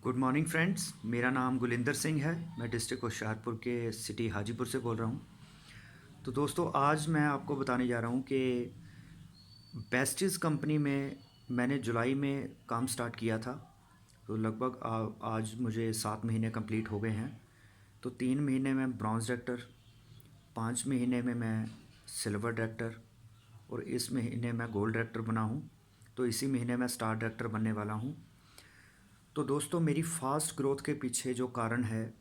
Good morning friends. मेरा नाम गुलिंदर सिंह है। मैं डिस्ट्रिक्ट होशियारपुर के सिटी हाजीपुर से बोल रहा हूँ। तो दोस्तों, आज मैं आपको बताने जा रहा हूँ कि बेस्टीज़ कंपनी में मैंने जुलाई में काम स्टार्ट किया था। तो लगभग आज मुझे 7 महीने कंप्लीट हो गए हैं। तो 3 महीने में ब्रॉन्ज़ डायरेक्टर, 5 महीने में मैं सिल्वर डायरेक्टर और इस महीने मैं गोल्ड डायरेक्टर बना हूँ। तो इसी महीने मैं स्टार डायरेक्टर बनने वाला हूँ। तो दोस्तों, मेरी फास्ट ग्रोथ के पीछे जो कारण है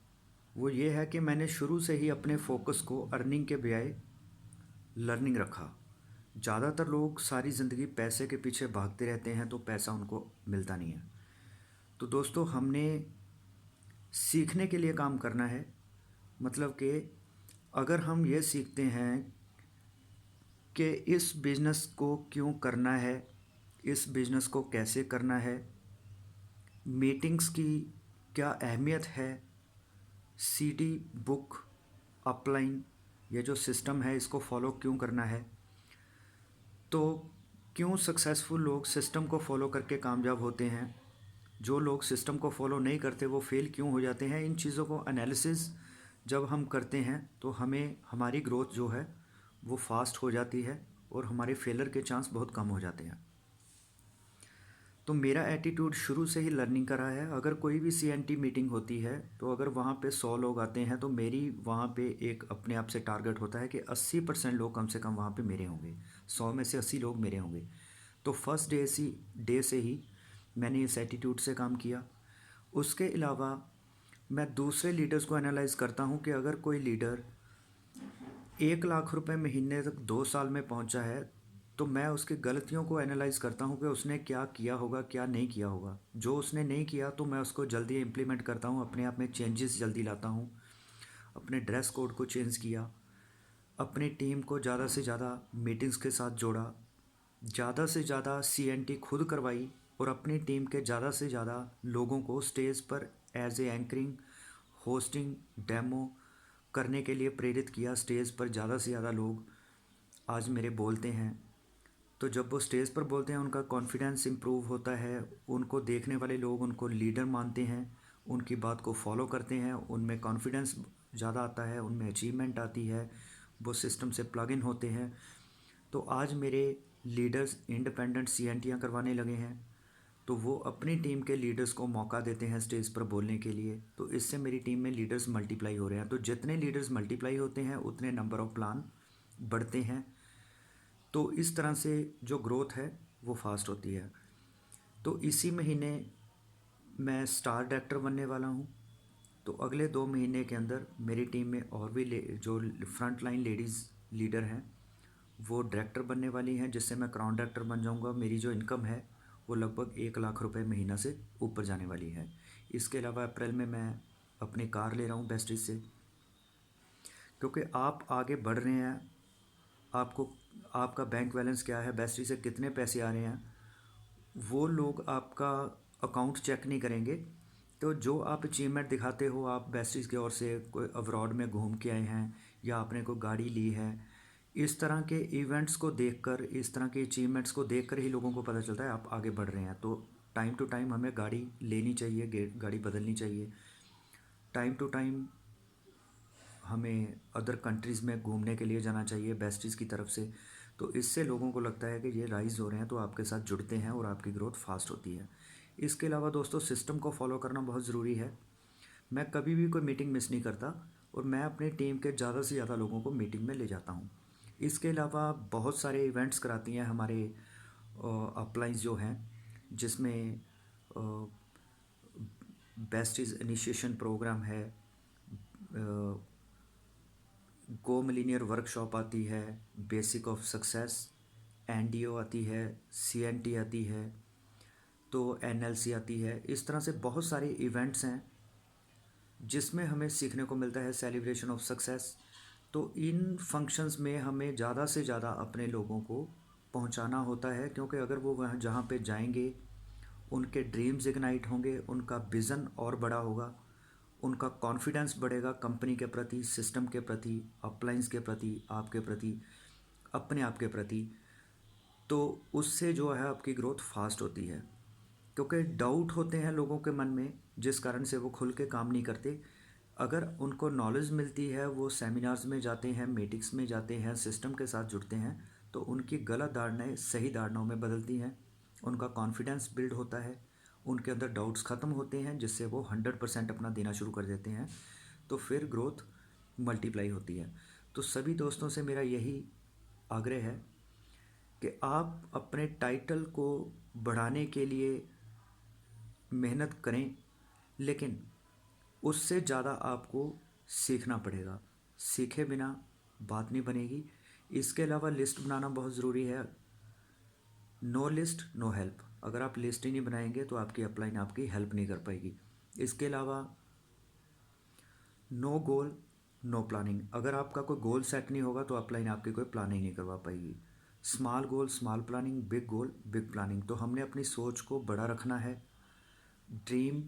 वो ये है कि मैंने शुरू से ही अपने फोकस को अर्निंग के बजाय लर्निंग रखा। ज़्यादातर लोग सारी ज़िंदगी पैसे के पीछे भागते रहते हैं तो पैसा उनको मिलता नहीं है। तो दोस्तों, हमने सीखने के लिए काम करना है। मतलब कि अगर हम ये सीखते हैं कि इस बिज़नेस को क्यों करना है, इस बिज़नेस को कैसे करना है, मीटिंग्स की क्या अहमियत है, सीडी बुक अपलाइन ये जो सिस्टम है इसको फॉलो क्यों करना है, तो क्यों सक्सेसफुल लोग सिस्टम को फॉलो करके कामयाब होते हैं, जो लोग सिस्टम को फॉलो नहीं करते वो फेल क्यों हो जाते हैं, इन चीज़ों को एनालिसिस जब हम करते हैं तो हमें हमारी ग्रोथ जो है वो फास्ट हो जाती है और हमारे फेलर के चांस बहुत कम हो जाते हैं। तो मेरा एटीट्यूड शुरू से ही लर्निंग का रहा है। अगर कोई भी सीएनटी मीटिंग होती है तो अगर वहाँ पे 100 लोग आते हैं तो मेरी वहाँ पे एक अपने आप से टारगेट होता है कि 80% लोग कम से कम वहाँ पे मेरे होंगे, 100 में से 80 लोग मेरे होंगे। तो फर्स्ट डे से ही मैंने इस एटीट्यूड से काम किया। उसके अलावा मैं दूसरे लीडर्स को एनालाइज करता हूँ कि अगर कोई लीडर 1 लाख रुपए महीने तक 2 साल में पहुंचा है तो मैं उसकी गलतियों को एनालाइज करता हूं कि उसने क्या किया होगा, क्या नहीं किया होगा। जो उसने नहीं किया तो मैं उसको जल्दी इम्प्लीमेंट करता हूं, अपने आप में चेंजेस जल्दी लाता हूं। अपने ड्रेस कोड को चेंज किया, अपनी टीम को ज़्यादा से ज़्यादा मीटिंग्स के साथ जोड़ा, ज़्यादा से ज़्यादा सीएनटी खुद करवाई और अपनी टीम के ज़्यादा से ज़्यादा लोगों को स्टेज पर as a anchoring, hosting, demo करने के लिए प्रेरित किया। स्टेज पर ज़्यादा से ज़्यादा लोग आज मेरे बोलते हैं। तो जब वो स्टेज पर बोलते हैं उनका कॉन्फिडेंस इम्प्रूव होता है, उनको देखने वाले लोग उनको लीडर मानते हैं, उनकी बात को फॉलो करते हैं, उनमें कॉन्फिडेंस ज़्यादा आता है, उनमें अचीवमेंट आती है, वो सिस्टम से प्लग इन होते हैं। तो आज मेरे लीडर्स इंडिपेंडेंट सीएनटीयाँ करवाने लगे हैं। तो वो अपनी टीम के लीडर्स को मौका देते हैं स्टेज पर बोलने के लिए। तो इससे मेरी टीम में लीडर्स मल्टीप्लाई हो रहे हैं। तो जितने लीडर्स मल्टीप्लाई होते हैं उतने नंबर ऑफ़ प्लान बढ़ते हैं। तो इस तरह से जो ग्रोथ है वो फास्ट होती है। तो इसी महीने मैं स्टार डायरेक्टर बनने वाला हूँ। तो अगले 2 महीने के अंदर मेरी टीम में और भी जो फ्रंट लाइन लेडीज़ लीडर हैं वो डायरेक्टर बनने वाली हैं, जिससे मैं क्राउन डायरेक्टर बन जाऊंगा। मेरी जो इनकम है वो लगभग 1 लाख रुपए महीना से ऊपर जाने वाली है। इसके अलावा अप्रैल में मैं अपनी कार ले रहा हूँ बेस्टीज से। क्योंकि आप आगे बढ़ रहे हैं, आपको आपका बैंक बैलेंस क्या है, बेस्टी से कितने पैसे आ रहे हैं, वो लोग आपका अकाउंट चेक नहीं करेंगे। तो जो आप अचीवमेंट दिखाते हो, आप बेस्टीज़ की ओर से कोई अब्रॉड में घूम के आए हैं या आपने कोई गाड़ी ली है, इस तरह के इवेंट्स को देखकर, इस तरह के अचीवमेंट्स को देखकर ही लोगों को पता चलता है आप आगे बढ़ रहे हैं। तो टाइम टू टाइम हमें गाड़ी लेनी चाहिए, गाड़ी बदलनी चाहिए। टाइम टू टाइम हमें अदर कंट्रीज़ में घूमने के लिए जाना चाहिए बेस्टीज़ की तरफ से। तो इससे लोगों को लगता है कि ये राइज़ हो रहे हैं तो आपके साथ जुड़ते हैं और आपकी ग्रोथ फास्ट होती है। इसके अलावा दोस्तों, सिस्टम को फॉलो करना बहुत ज़रूरी है। मैं कभी भी कोई मीटिंग मिस नहीं करता और मैं अपनी टीम के ज़्यादा से ज़्यादा लोगों को मीटिंग में ले जाता हूँ। इसके अलावा बहुत सारे इवेंट्स कराती हैं हमारे अपलाइंस जो हैं, जिसमें बेस्टीज़ इनिशिएशन प्रोग्राम है, गो मिलीनियर वर्कशॉप आती है, बेसिक ऑफ सक्सेस, एनडीओ आती है, सीएनटी आती है, तो एनएलसी आती है। इस तरह से बहुत सारे इवेंट्स हैं जिसमें हमें सीखने को मिलता है, सेलिब्रेशन ऑफ सक्सेस। तो इन फंक्शंस में हमें ज़्यादा से ज़्यादा अपने लोगों को पहुंचाना होता है, क्योंकि अगर वो वहाँ जहाँ पे जाएंगे उनके ड्रीम्स इग्नाइट होंगे, उनका विज़न और बड़ा होगा, उनका कॉन्फिडेंस बढ़ेगा कंपनी के प्रति, सिस्टम के प्रति, अपलाइंस के प्रति, आपके प्रति, अपने आप के प्रति। तो उससे जो है आपकी ग्रोथ फास्ट होती है। क्योंकि डाउट होते हैं लोगों के मन में, जिस कारण से वो खुल के काम नहीं करते। अगर उनको नॉलेज मिलती है, वो सेमिनार्स में जाते हैं, मीटिंग्स में जाते हैं, सिस्टम के साथ जुड़ते हैं, तो उनकी गलत धारणाएं सही धारणाओं में बदलती हैं, उनका कॉन्फिडेंस बिल्ड होता है, उनके अंदर डाउट्स ख़त्म होते हैं, जिससे वो 100% अपना देना शुरू कर देते हैं। तो फिर ग्रोथ मल्टीप्लाई होती है। तो सभी दोस्तों से मेरा यही आग्रह है कि आप अपने टाइटल को बढ़ाने के लिए मेहनत करें, लेकिन उससे ज़्यादा आपको सीखना पड़ेगा। सीखे बिना बात नहीं बनेगी। इसके अलावा लिस्ट बनाना बहुत ज़रूरी है। No list no help. अगर आप लिस्ट ही नहीं बनाएंगे तो आपकी अपलाइन आपकी हेल्प नहीं कर पाएगी। इसके अलावा नो गोल नो प्लानिंग। अगर आपका कोई गोल सेट नहीं होगा तो अपलाइन आपकी कोई प्लानिंग नहीं करवा पाएगी। Small goal small planning, big goal big planning. तो हमने अपनी सोच को बड़ा रखना है, ड्रीम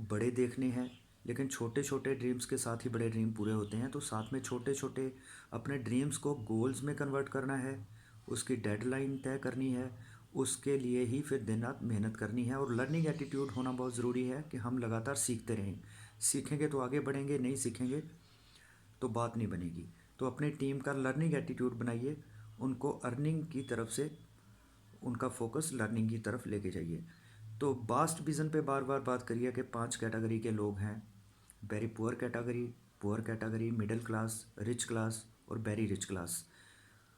बड़े देखने हैं, लेकिन छोटे छोटे ड्रीम्स के साथ ही बड़े ड्रीम पूरे होते हैं। तो साथ में छोटे छोटे अपने ड्रीम्स को गोल्स में कन्वर्ट करना है, उसकी डेडलाइन तय करनी है, उसके लिए ही फिर दिन रात मेहनत करनी है। और लर्निंग एटीट्यूड होना बहुत ज़रूरी है कि हम लगातार सीखते रहें। सीखेंगे तो आगे बढ़ेंगे, नहीं सीखेंगे तो बात नहीं बनेगी। तो अपनी टीम का लर्निंग एटीट्यूड बनाइए, उनको अर्निंग की तरफ से उनका फोकस लर्निंग की तरफ लेके जाइए। तो बास्ट विज़न पे बार बार बात करिए कि 5 कैटेगरी के लोग हैं। Very poor category, middle class, rich class और वेरी रिच क्लास।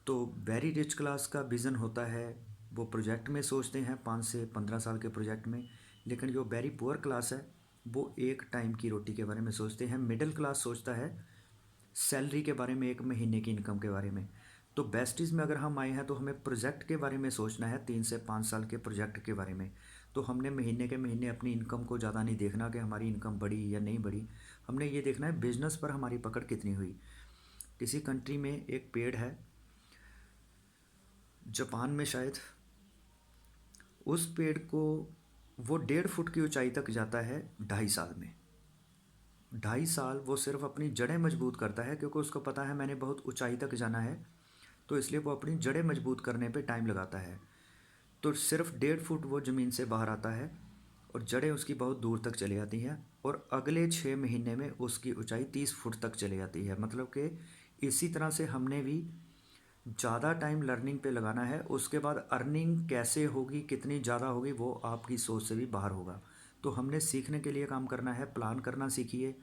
तो वेरी रिच क्लास का विज़न होता है, वो प्रोजेक्ट में सोचते हैं 5 से 15 साल के प्रोजेक्ट में। लेकिन जो वेरी पुअर क्लास है वो एक टाइम की रोटी के बारे में सोचते हैं। मिडिल क्लास सोचता है सैलरी के बारे में, एक महीने की इनकम के बारे में। तो बेस्टीज़ में अगर हम आए हैं तो हमें प्रोजेक्ट के बारे में सोचना है, 3 से 5 साल के प्रोजेक्ट के बारे में। तो हमने महीने के महीने अपनी इनकम को ज़्यादा नहीं देखना कि हमारी इनकम बढ़ी या नहीं बढ़ी। हमने ये देखना है बिजनेस पर हमारी पकड़ कितनी हुई। किसी कंट्री में एक पेड़ है, जापान में शायद, उस पेड़ को वो 1.5 फुट की ऊंचाई तक जाता है 2.5 साल में। 2.5 साल वो सिर्फ अपनी जड़ें मजबूत करता है, क्योंकि उसको पता है मैंने बहुत ऊंचाई तक जाना है, तो इसलिए वो अपनी जड़ें मजबूत करने पे टाइम लगाता है। तो सिर्फ 1.5 फुट वो ज़मीन से बाहर आता है और जड़ें उसकी बहुत दूर तक चली जाती हैं, और अगले 6 महीने में उसकी ऊंचाई 30 फुट तक चली जाती है। मतलब कि इसी तरह से हमने भी ज़्यादा टाइम लर्निंग पे लगाना है। उसके बाद अर्निंग कैसे होगी, कितनी ज़्यादा होगी, वो आपकी सोच से भी बाहर होगा। तो हमने सीखने के लिए काम करना है। प्लान करना सीखिए,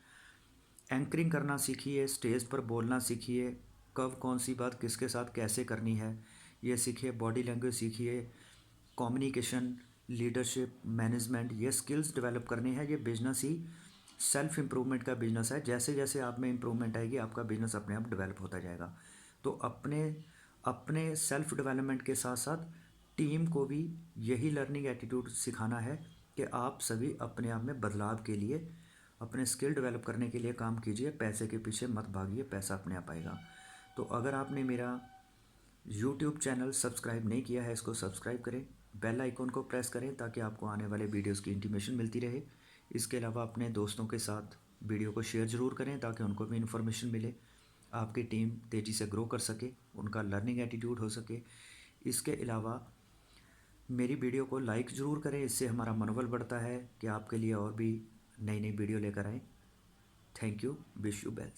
एंकरिंग करना सीखिए, स्टेज पर बोलना सीखिए, कब कौन सी बात किसके साथ कैसे करनी है ये सीखिए। बॉडी लैंग्वेज सीखिए, कम्युनिकेशन, लीडरशिप, मैनेजमेंट, ये स्किल्स डेवलप करनी है। ये बिजनेस ही सेल्फ इम्प्रूवमेंट का बिजनेस है। जैसे जैसे आप में इम्प्रूवमेंट आएगी आपका बिजनेस अपने आप डेवलप होता जाएगा। तो अपने अपने सेल्फ डेवलपमेंट के साथ साथ टीम को भी यही लर्निंग एटीट्यूड सिखाना है कि आप सभी अपने आप में बदलाव के लिए, अपने स्किल डेवलप करने के लिए काम कीजिए। पैसे के पीछे मत भागिए, पैसा अपने आप आएगा। तो अगर आपने मेरा यूट्यूब चैनल सब्सक्राइब नहीं किया है, इसको सब्सक्राइब करें, बेल आइकॉन को प्रेस करें ताकि आपको आने वाले वीडियोस की इंटीमेशन मिलती रहे। इसके अलावा अपने दोस्तों के साथ वीडियो को शेयर ज़रूर करें ताकि उनको भी इन्फॉर्मेशन मिले, आपकी टीम तेज़ी से ग्रो कर सके, उनका लर्निंग एटीट्यूड हो सके। इसके अलावा मेरी वीडियो को लाइक ज़रूर करें, इससे हमारा मनोबल बढ़ता है कि आपके लिए और भी नई नई वीडियो लेकर आएँ। Thank you, wish you best.